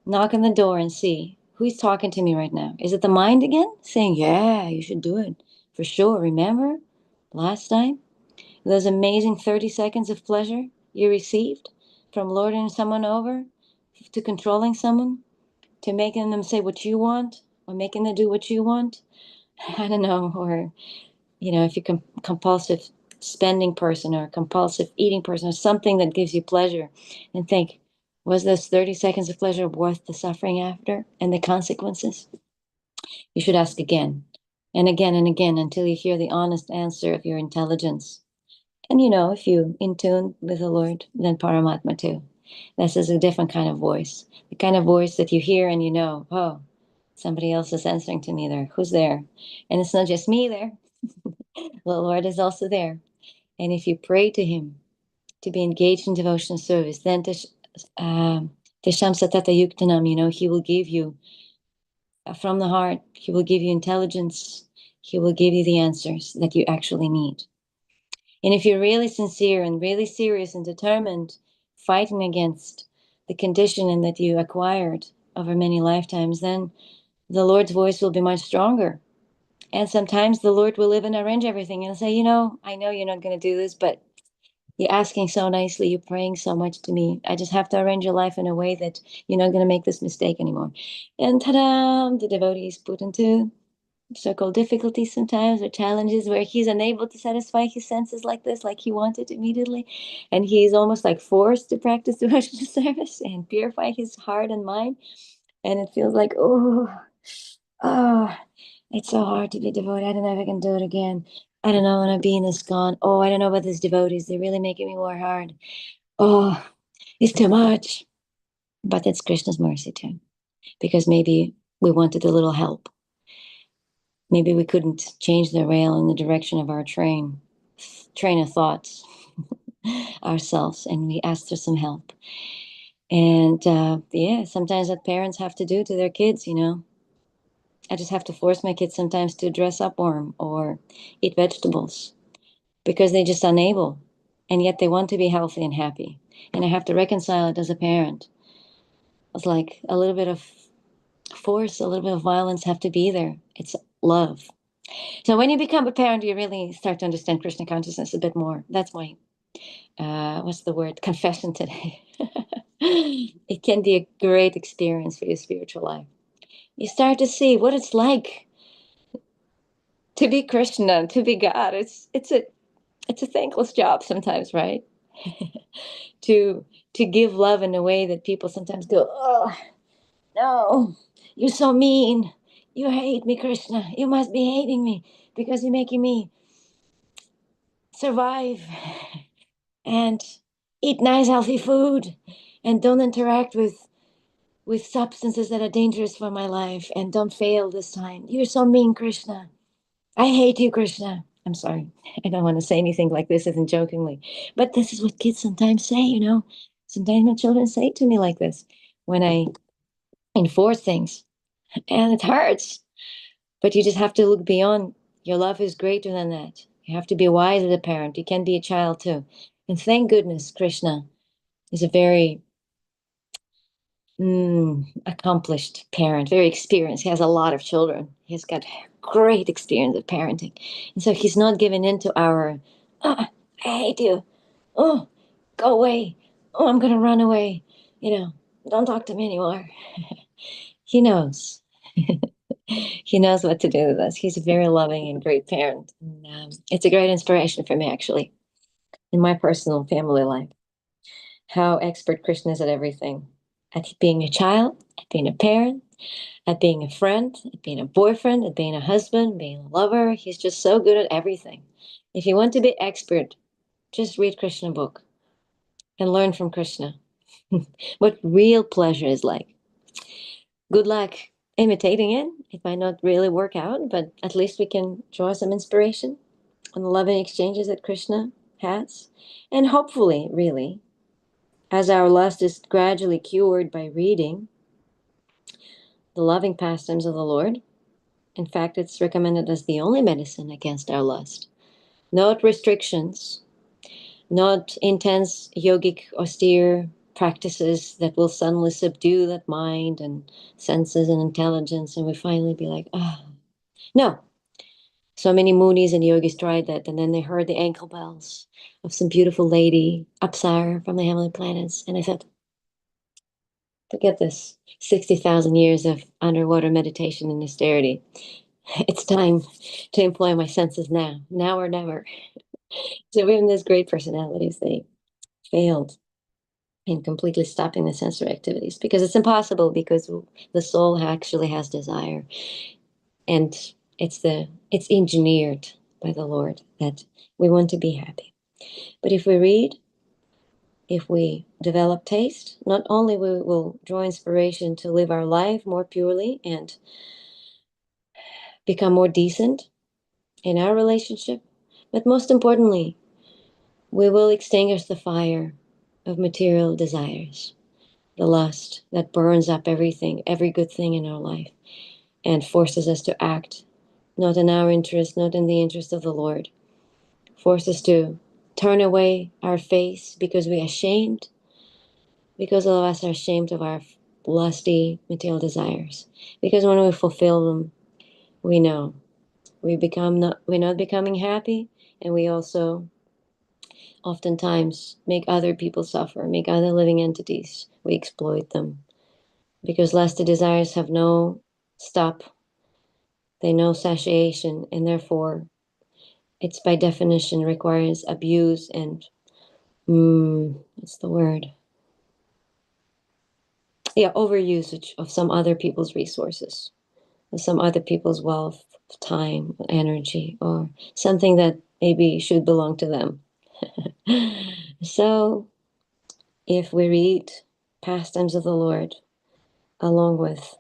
Knock on the door and see who's talking to me right now. Is it the mind again? Saying, yeah, you should do it. For sure. Remember last time? Those amazing 30 seconds of pleasure you received from lording someone over to controlling someone to making them say what you want or making them do what you want. I don't know. Or, if you're a compulsive spending person or a compulsive eating person or something that gives you pleasure, and think, was those 30 seconds of pleasure worth the suffering after and the consequences? You should ask again and again and again until you hear the honest answer of your intelligence. And if you in tune with the Lord, then Paramatma too. This is a different kind of voice. The kind of voice that you hear and oh, somebody else is answering to me there. Who's there? And it's not just me there. The Lord is also there. And if you pray to him to be engaged in devotional service, then Tesham Satata Yuktanam, he will give you from the heart, he will give you intelligence, he will give you the answers that you actually need. And if you're really sincere and really serious and determined, fighting against the conditioning that you acquired over many lifetimes, then the Lord's voice will be much stronger. And sometimes the Lord will even arrange everything and say, I know you're not going to do this, but you're asking so nicely, you're praying so much to me. I just have to arrange your life in a way that you're not going to make this mistake anymore. And ta-da, the devotee is put into so-called difficulties sometimes, or challenges where he's unable to satisfy his senses like this, like he wanted immediately. And he's almost like forced to practice devotional service and purify his heart and mind. And it feels like, oh, it's so hard to be devoted. I don't know if I can do it again. I don't know when I'm being this gone. Oh, I don't know about these devotees. They're really making me work hard. Oh, it's too much. But that's Krishna's mercy too, because maybe we wanted a little help. Maybe we couldn't change the rail in the direction of our train of thoughts ourselves, and we asked for some help. And yeah, sometimes that parents have to do to their kids, I just have to force my kids sometimes to dress up warm or eat vegetables because they're just unable. And yet they want to be healthy and happy. And I have to reconcile it as a parent. It's like a little bit of force, a little bit of violence have to be there. It's love. So when you become a parent, you really start to understand Krishna consciousness a bit more. That's my, what's the word, confession today. It can be a great experience for your spiritual life. You start to see what it's like to be Krishna, to be God. It's a thankless job sometimes, right? to to give love in a way that people sometimes go, oh no, you're so mean. You hate me, Krishna. You must be hating me because you're making me survive and eat nice, healthy food and don't interact with substances that are dangerous for my life and don't fail this time. You're so mean, Krishna. I hate you, Krishna. I'm sorry. I don't want to say anything like this even jokingly. But this is what kids sometimes say. Sometimes my children say to me like this when I enforce things. And it hurts. But you just have to look beyond. Your love is greater than that. You have to be wise as a parent. You can be a child too. And thank goodness Krishna is a very accomplished parent, very experienced. He has a lot of children. He's got great experience of parenting. And so he's not giving in to our, oh, I hate you. Oh, go away. Oh, I'm going to run away. Don't talk to me anymore. He knows. He knows what to do with us. He's a very loving and great parent. And, it's a great inspiration for me, actually, in my personal family life. How expert Krishna is at everything, at being a child, at being a parent, at being a friend, at being a boyfriend, at being a husband, being a lover. He's just so good at everything. If you want to be expert, just read Krishna book and learn from Krishna what real pleasure is like. Good luck imitating it. It might not really work out, but at least we can draw some inspiration on the loving exchanges that Krishna has. And hopefully, really, as our lust is gradually cured by reading the loving pastimes of the Lord. In fact, it's recommended as the only medicine against our lust. Not restrictions, not intense yogic austere practices that will suddenly subdue that mind and senses and intelligence, and we finally be like, ah, oh. No. So many Munis and yogis tried that, and then they heard the ankle bells of some beautiful lady, Apsara from the heavenly planets, and I thought, forget this 60,000 years of underwater meditation and austerity. It's time to employ my senses now or never. So even these great personalities, they failed in completely stopping the sensory activities because it's impossible because the soul actually has desire. And it's engineered by the Lord that we want to be happy. But if we read, if we develop taste, not only we will draw inspiration to live our life more purely and become more decent in our relationship, but most importantly, we will extinguish the fire of material desires, the lust that burns up everything, every good thing in our life, and forces us to act not in our interest, not in the interest of the Lord, forces us to turn away our face because we are ashamed, because all of us are ashamed of our lusty material desires. Because when we fulfill them, we know we're not becoming happy, and we also oftentimes make other people suffer, make other living entities. We exploit them because lusty desires have no stop, they no satiation, and therefore it's by definition requires abuse and what's the word? Yeah, overusage of some other people's resources, of some other people's wealth, time, energy, or something that maybe should belong to them. So if we read pastimes of the Lord along with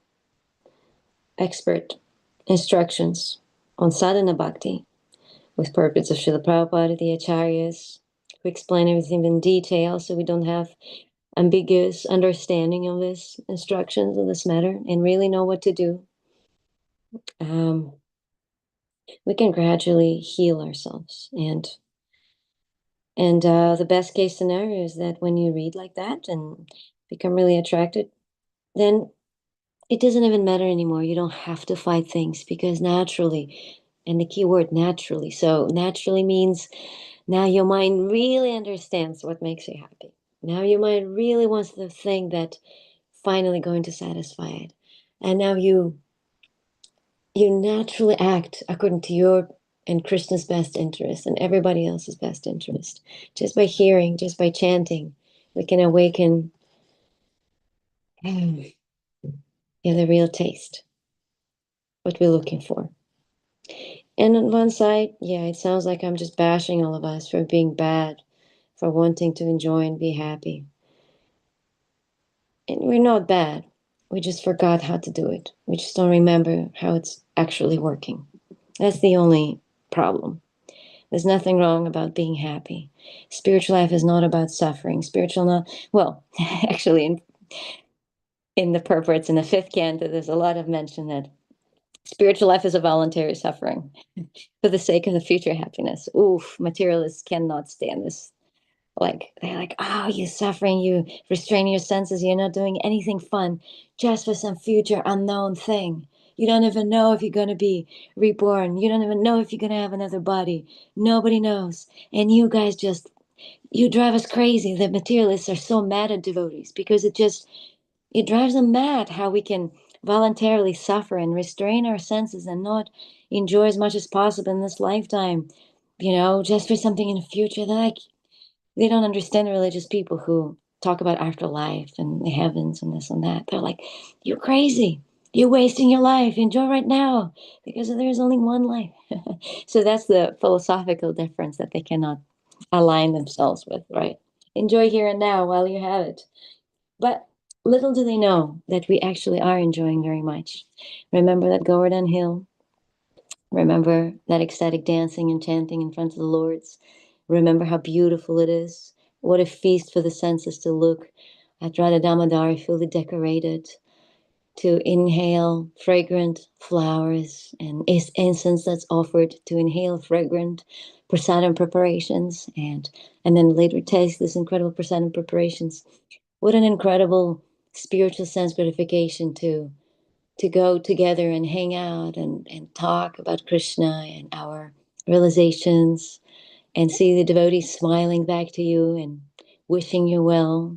expert instructions on sadhana bhakti with purports of Srila Prabhupada, the Acharyas, who explain everything in detail so we don't have ambiguous understanding of this instructions of this matter and really know what to do, we can gradually heal ourselves. And the best case scenario is that when you read like that and become really attracted, then it doesn't even matter anymore. You don't have to fight things because naturally, and the key word naturally. So naturally means now your mind really understands what makes you happy. Now your mind really wants the thing that finally going to satisfy it. And now you naturally act according to your and Krishna's best interest and everybody else's best interest. Just by hearing, just by chanting, we can awaken yeah, the real taste, what we're looking for. And on one side, yeah, it sounds like I'm just bashing all of us for being bad, for wanting to enjoy and be happy. And we're not bad. We just forgot how to do it. We just don't remember how it's actually working. That's the only problem. There's nothing wrong about being happy. Spiritual life is not about suffering. Spiritual not well, actually in the purports in the fifth canto, there's a lot of mention that spiritual life is a voluntary suffering for the sake of the future happiness. Oof, materialists cannot stand this. Like they're like, oh, you're suffering, you restrain your senses, you're not doing anything fun just for some future unknown thing. You don't even know if you're going to be reborn. You don't even know if you're going to have another body. Nobody knows. And you guys just, you drive us crazy. The materialists are so mad at devotees because it drives them mad how we can voluntarily suffer and restrain our senses and not enjoy as much as possible in this lifetime, just for something in the future. They don't understand religious people who talk about afterlife and the heavens and this and that. They're like, you're crazy. You're wasting your life. Enjoy right now because there's only one life. So that's the philosophical difference that they cannot align themselves with, right? Enjoy here and now while you have it. But little do they know that we actually are enjoying very much. Remember that Govardhan Hill? Remember that ecstatic dancing and chanting in front of the Lords? Remember how beautiful it is? What a feast for the senses to look at Radha Damodar fully decorated, to inhale fragrant flowers and incense that's offered, to inhale fragrant prasadam preparations, and then later taste this incredible prasadam preparations. What an incredible spiritual sense gratification to go together and hang out and talk about Krishna and our realizations and see the devotees smiling back to you and wishing you well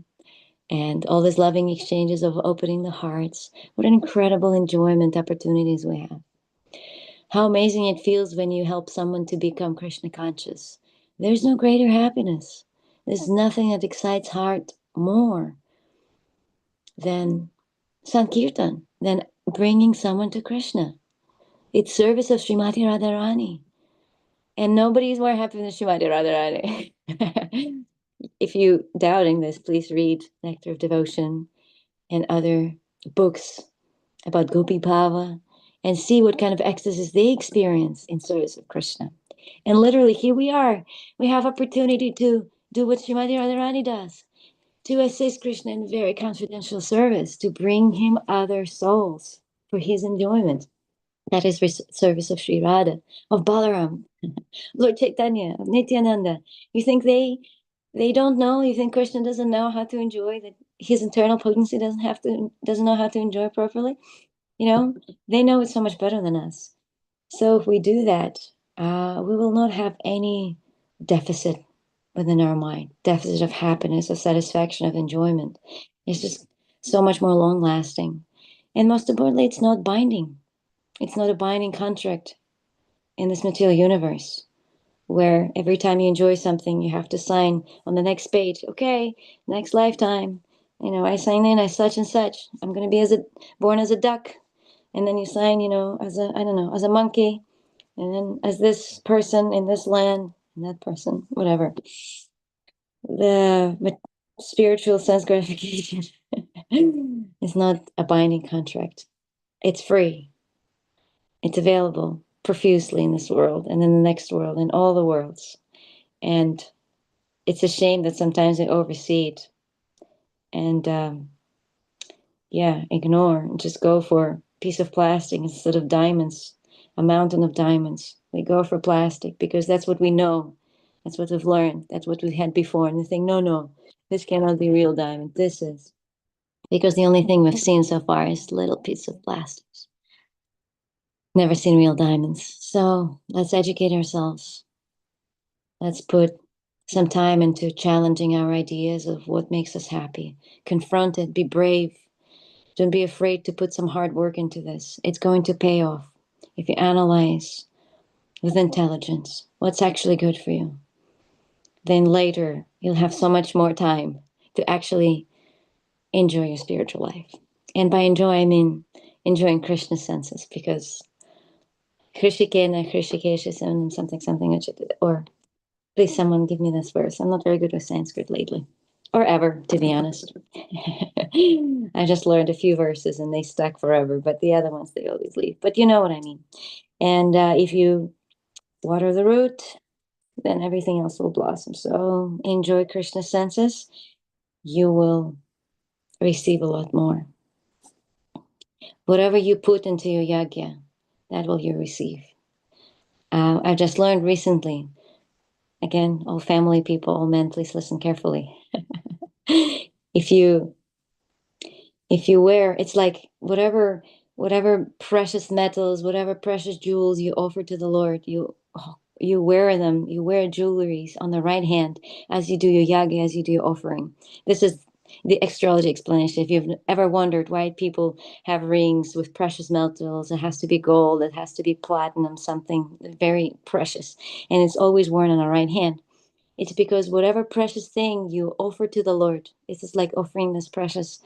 and all these loving exchanges of opening the hearts. What an incredible enjoyment opportunities we have. How amazing it feels when you help someone to become Krishna conscious. There's no greater happiness. There's nothing that excites heart more than Sankirtan, than bringing someone to Krishna. It's service of Srimati Radharani. And nobody's more happy than Srimati Radharani. If you doubting this, please read Nectar of Devotion and other books about Gopi Bhava and see what kind of ecstasies they experience in service of Krishna. And literally, here we are. We have opportunity to do what Srimati Radharani does, to assist Krishna in very confidential service, to bring him other souls for his enjoyment. That is service of Sri Radha, of Balaram, Lord Chaitanya, of Nityananda. You think they don't know? You think Krishna doesn't know how to enjoy, that his internal potency doesn't know how to enjoy properly? They know it so much better than us. So if we do that, we will not have any deficit within our mind, deficit of happiness, of satisfaction, of enjoyment. It's just so much more long lasting. And most importantly, it's not binding. It's not a binding contract in this material universe where every time you enjoy something, you have to sign on the next page. Okay, next lifetime, I sign in as such and such. I'm going to be born as a duck, and then you sign, as as a monkey, and then as this person in this land, and that person, whatever. The spiritual sense gratification is not a binding contract. It's free. It's available profusely in this world and in the next world, in all the worlds. And it's a shame that sometimes we oversee it and ignore and just go for a piece of plastic instead of diamonds, a mountain of diamonds. We go for plastic because that's what we know. That's what we've learned. That's what we had before. And they think, no, this cannot be real diamond. This is. Because the only thing we've seen so far is little piece of plastic. Never seen real diamonds. So let's educate ourselves. Let's put some time into challenging our ideas of what makes us happy. Confront it, be brave. Don't be afraid to put some hard work into this. It's going to pay off if you analyze with intelligence what's actually good for you. Then later, you'll have so much more time to actually enjoy your spiritual life. And by enjoy, I mean enjoying Krishna's senses, because Krishikena, Krishikesh, and something, or please someone give me this verse. I'm not very good with Sanskrit lately, or ever, to be honest. I just learned a few verses and they stuck forever, but the other ones they always leave. But you know what I mean. And if you water the root, then everything else will blossom. So enjoy Krishna's senses. You will receive a lot more. Whatever you put into your yagya, that will you receive. I just learned recently, again, all family people, all men, please listen carefully. if you wear, it's like whatever precious metals, whatever precious jewels you offer to the Lord, you wear them, you wear jewelries on the right hand as you do your yagi, as you do your offering. This is the astrology explanation. If you've ever wondered why people have rings with precious metals, it has to be gold, it has to be platinum, something very precious, and it's always worn on the right hand. It's because whatever precious thing you offer to the Lord, it's just like offering this precious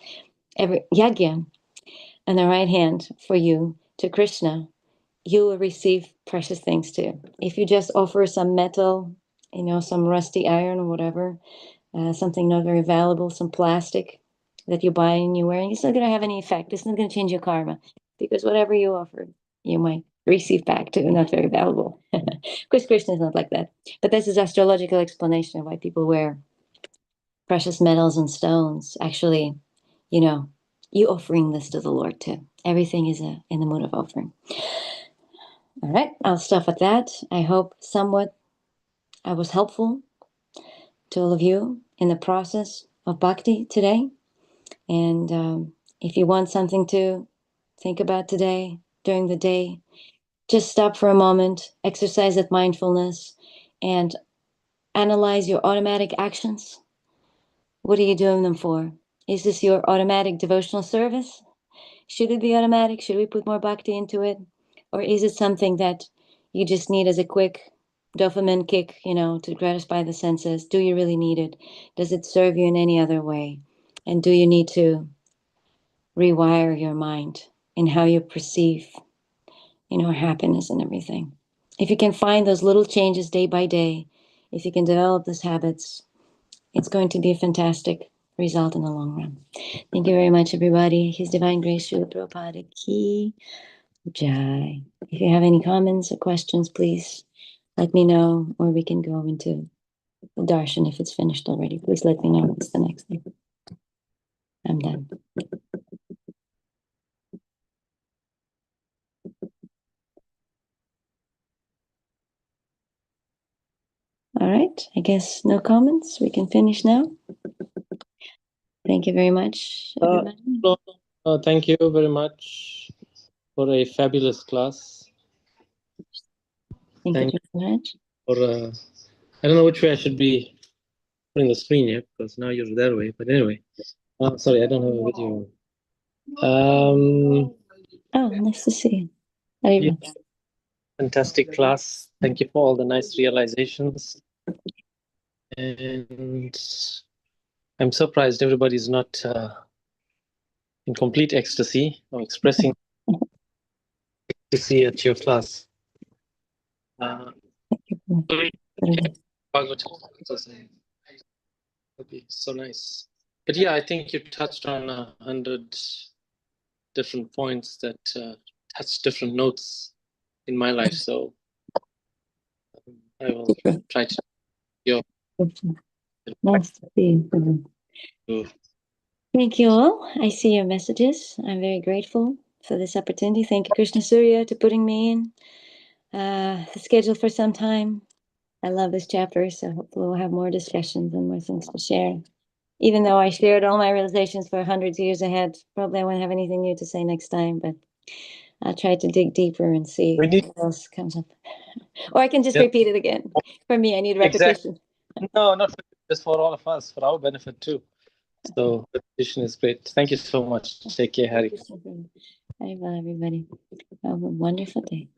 every yagya on the right hand for you to Krishna, you will receive precious things too. If you just offer some metal, some rusty iron or whatever, something not very valuable, some plastic that you buy and you wear, it's not going to have any effect. It's not going to change your karma, because whatever you offer, you might receive back too, not very valuable. Because Krishna is not like that. But this is astrological explanation of why people wear precious metals and stones. Actually, you offering this to the Lord too. Everything is in the mood of offering. All right, I'll stop at that. I hope somewhat I was helpful to all of you in the process of bhakti today. And if you want something to think about today, during the day, just stop for a moment, exercise that mindfulness, and analyze your automatic actions. What are you doing them for? Is this your automatic devotional service? Should it be automatic? Should we put more bhakti into it? Or is it something that you just need as a quick dopamine kick, to gratify the senses? Do you really need it? Does it serve you in any other way? And do you need to rewire your mind in how you perceive, happiness and everything? If you can find those little changes day by day, if you can develop these habits, it's going to be a fantastic result in the long run. Thank you very much, everybody. His Divine Grace, Srila Prabhupada Ki Jai. If you have any comments or questions, please let me know, or we can go into the darshan if it's finished already. Please let me know what's the next thing. I'm done. All right, I guess no comments. We can finish now. Thank you very much, everybody. Thank you very much for a fabulous class. Thank you very much. I don't know which way I should be putting the screen here, because now you're that way. But anyway, sorry, I don't have a video. Oh, nice to see you. Yeah, fantastic class. Thank you for all the nice realizations. And I'm surprised everybody's not in complete ecstasy or expressing ecstasy at your class. Bhagavatam. That'd be so nice. But yeah, I think you touched on 100 different points that touch different notes in my life. So I will try to. Nice to see you. Thank you all. I see your messages. I'm very grateful for this opportunity. Thank you, Krishna Surya, to putting me in the schedule for some time. I love this chapter, so hopefully we'll have more discussions and more things to share. Even though I shared all my realizations for hundreds of years ahead, probably I won't have anything new to say next time, but I'll try to dig deeper and see what else comes up. Or I can just repeat it again. For me, I need repetition. Exactly. No, not for you, just for all of us, for our benefit too. So repetition is great. Thank you so much. Take care, Harry. Bye bye, everybody. Have a wonderful day.